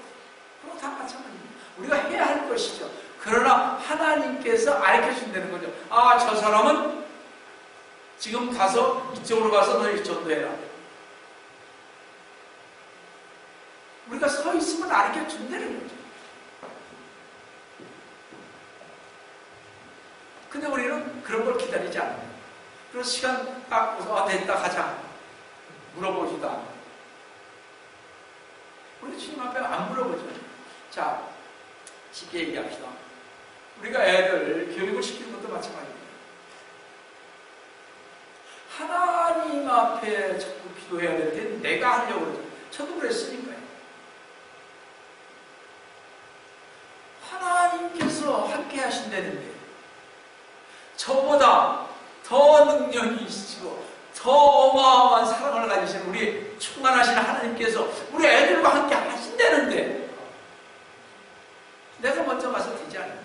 그거 다 마찬가지입니다. 우리가 해야 할 것이죠. 그러나 하나님께서 알려준다는 거죠. 아, 저 사람은 지금 가서 이쪽으로 가서 너희 전도해라. 우리가 서 있으면 알려준다는 거죠. 근데 우리는 그런 걸 기다리지 않아요. 그래서 시간 딱 보서 됐다 가자 물어보지도 않아요. 우리 주님 앞에 안 물어보죠. 자, 쉽게 얘기합시다. 우리가 애들 교육을 시키는 것도 마찬가지입니다. 하나님 앞에 자꾸 기도해야 될 때 내가 하려고 그러죠. 저도 그랬으니까요. 하나님께서 함께 하신다는데 저보다 더 능력이 있으시고 더 어마어마한 사랑을 가지신 우리 충만하신 하나님께서 우리 애들과 함께 하신다는데 내가 먼저 가서 되지 않는다.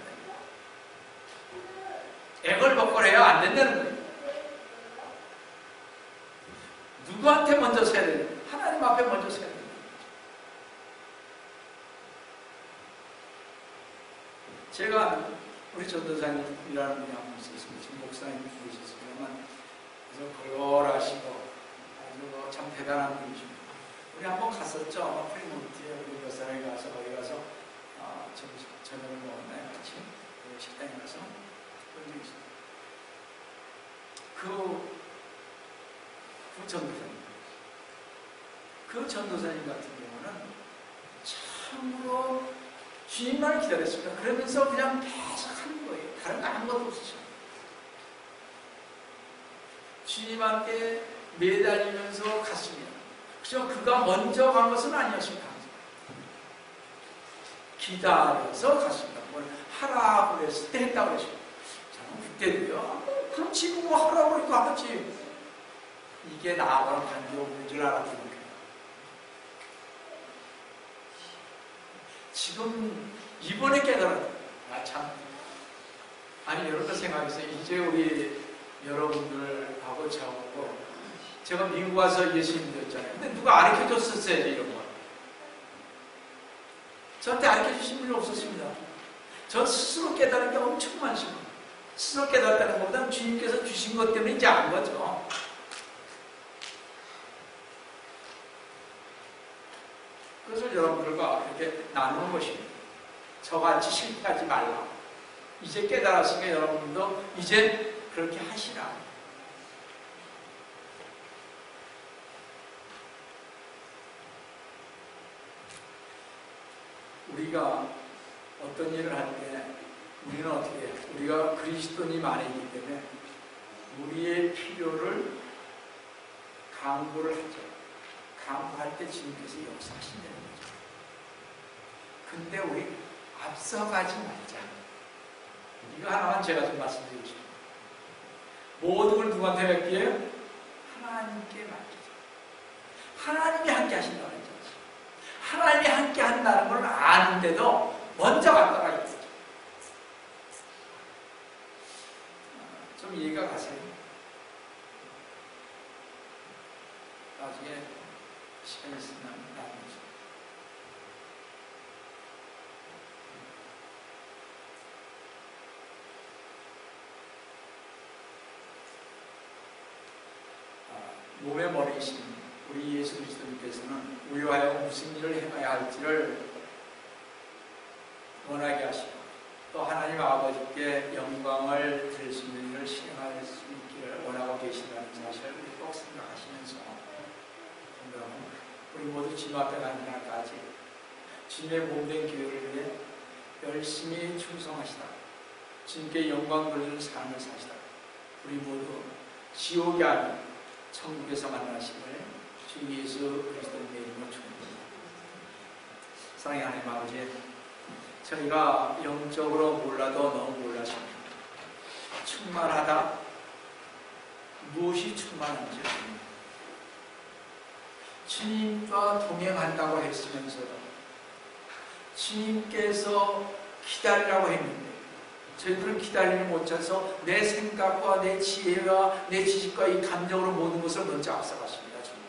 애걸복걸해야 안 된다는 거예요. 누구한테 먼저 서야 돼요? 하나님 앞에 먼저 서야 돼요. 제가 우리 전도사님이라는 분이 한 분 있었습니다. 지금 목사님 죽으셨습니다만 그래서 걸걸하시고 아주 참 대단한 분이십니다. 우리 한번 갔었죠. 프리몬트에 우리 여사에 가서 거기 가서 저녁을 먹었나요? 같이 식당에 가서 그런 적이 있습니다. 그 전도사님 같은 경우는 참으로 주님만을 기다렸습니다. 그러면서 그냥 계속 하는 거예요. 다른 거 아무것도 없었죠. 주님한테 매달리면서 갔습니다. 그죠? 그가 먼저 간 것은 아니었습니다. 기다려서 갔습니다. 뭘 하라고 그랬을 때 했다고 그랬습니다. 저는 그때도요. 그렇지 뭐 하라고 그러니까 하지. 이게 나하고는 관계없는 줄 알았거든요. 지금 이번에 깨달았어요. 아니 여러분 생각해서 이제 우리 여러분들하고 저하고 제가 미국 와서 예수 믿었잖아요. 근데 누가 가르쳐줬었어야지 이런 거. 저한테 가르쳐주신 분이 없었습니다. 저 스스로 깨달은 게 엄청 많습니다. 스스로 깨달았다는 것보다는 주님께서 주신 것 때문에 이제 안 거죠. 그것을 여러분들과 이렇게 나누는 것입니다. 저같이 실패하지 말라. 이제 깨달았으니까 여러분들도 이제 그렇게 하시라. 우리가 어떤 일을 할 때 우리는 어떻게 해요? 우리가 그리스도님 안에 있기 때문에 우리의 필요를 강구를 하죠. 강구할 때 주님께서 역사하신다는 거죠. 근데 우리 앞서가지 말자. 이거 하나만 제가 좀 말씀드리고 싶습니다. 모든 걸 누구한테 맡기에요? 하나님께 맡기죠. 하나님이 함께 하신다고 했죠. 하나님이 함께 한다는 걸 아는데도 먼저 갔다가 있죠. 좀 이해가 가세요? 나중에 시간 있으면 나누죠. 몸의 머리이신 우리 예수 그리스도님께서는 우리하여 무슨 일을 행해야 할지를 원하게 하시고 또 하나님 아버지께 영광을 드릴 수 있는 일을 실행할 수 있기를 원하고 계신다는 사실을 꼭 생각하시면서 우리 모두 주님 앞에 가는 날까지 주님의 몸된 교회를 위해 열심히 충성하시다. 주님께 영광 돌리는 삶을 사시다. 우리 모두 지옥이 아닌 천국에서 만나심을 주 예수 그리스도의 이름으로 축원합니다. 사랑의 하나님 아버지, 저희가 영적으로 몰라도 너무 몰라서 충만하다. 무엇이 충만한지 주님과 동행한다고 했으면서도 주님께서 기다리라고 했는데 저희들은 기다리지 못해서 내 생각과 내 지혜와 내 지식과 이 감정으로 모든 것을 먼저 앞서갔습니다. 주님.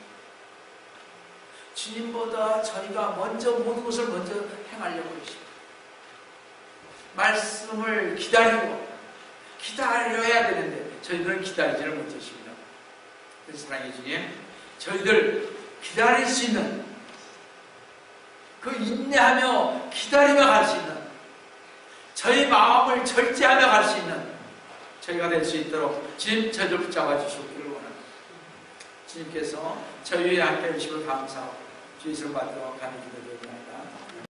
주님보다 저희가 먼저 모든 것을 먼저 행하려고 하십니다. 말씀을 기다려야 되는데 저희들은 기다리지를 못하십니다. 그래서 사랑의 주님, 저희들 기다릴 수 있는, 그 인내하며 기다리며 갈 수 있는, 저희 마음을 절제하며 갈 수 있는 저희가 될 수 있도록 주님 저희를 붙잡아 주시기를 원합니다. 주님께서 저희와 함께 해주시길 감사하고 주의 이름 받들어 간절히 기도드립니다.